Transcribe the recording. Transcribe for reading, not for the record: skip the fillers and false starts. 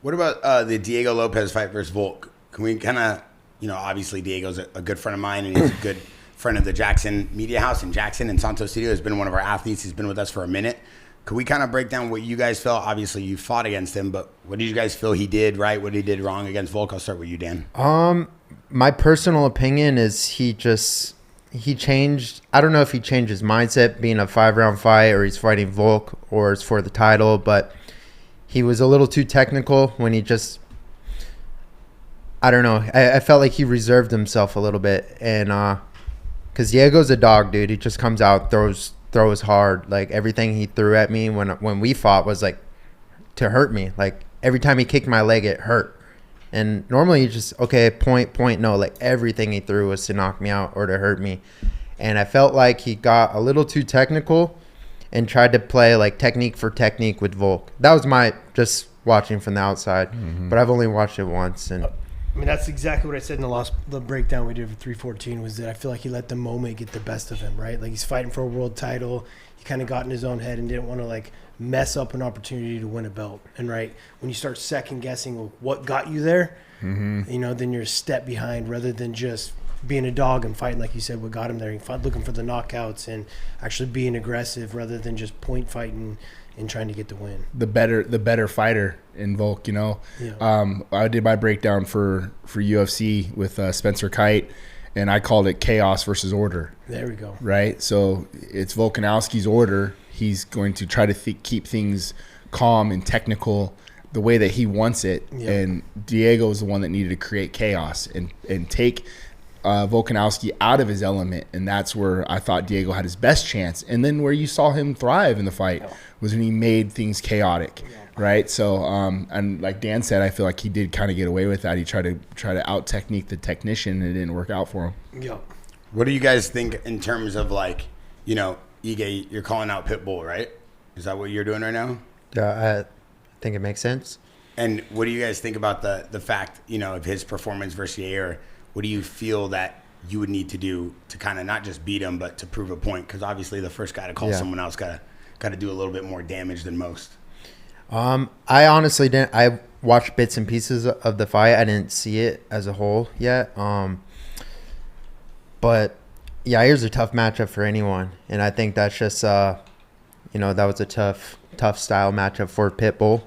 What about the Diego Lopes fight versus Volk? Can we kind of, obviously Diego's a good friend of mine, and he's a good friend of the Jaxxon Media House, and Jaxxon in Santos Studio has been one of our athletes. He's been with us for a minute. Could we kind of break down what you guys felt? Obviously, you fought against him, but what did you guys feel he did right? What he did wrong against Volk? I'll start with you, Dan. My personal opinion is he changed. I don't know if he changed his mindset being a 5-round fight or he's fighting Volk or it's for the title, but he was a little too technical when he just, I don't know. I felt like he reserved himself a little bit. And because Diego's a dog, dude. He just comes out, throws hard. Like everything he threw at me when we fought was like to hurt me. Like every time he kicked my leg, it hurt. And normally you just, okay, point. No, like everything he threw was to knock me out or to hurt me. And I felt like he got a little too technical and tried to play like technique for technique with Volk. That was my just watching from the outside. But I've only watched it once. And I mean, that's exactly what I said in the breakdown we did for 314 was that I feel like he let the moment get the best of him, right? Like he's fighting for a world title. He kind of got in his own head and didn't want to like mess up an opportunity to win a belt. And right, when you start second guessing what got you there, then you're a step behind rather than just being a dog and fighting, like you said, what got him there. Looking for the knockouts and actually being aggressive rather than just point fighting and trying to get the win. The better fighter in Volk, Yeah. I did my breakdown for UFC with Spencer Kite, and I called it chaos versus order. There we go. Right? So it's Volkanovski's order. He's going to try to keep things calm and technical the way that he wants it. Yep. And Diego is the one that needed to create chaos and take Volkanovski out of his element. And that's where I thought Diego had his best chance. And then where you saw him thrive in the fight was when he made things chaotic. Yeah. Right? So, and like Dan said, I feel like he did kind of get away with that. He tried to out-technique the technician, and it didn't work out for him. Yeah. What do you guys think in terms of like, Ige, you're calling out Pitbull, right? Is that what you're doing right now? yeah, I think it makes sense. And what do you guys think about the fact, of his performance versus Yair? What do you feel that you would need to do to kind of not just beat him, but to prove a point? Because obviously the first guy to call someone else got to do a little bit more damage than most. I honestly didn't. I watched bits and pieces of the fight. I didn't see it as a whole yet. But Yair's a tough matchup for anyone, and I think that's just that was a tough style matchup for Pitbull.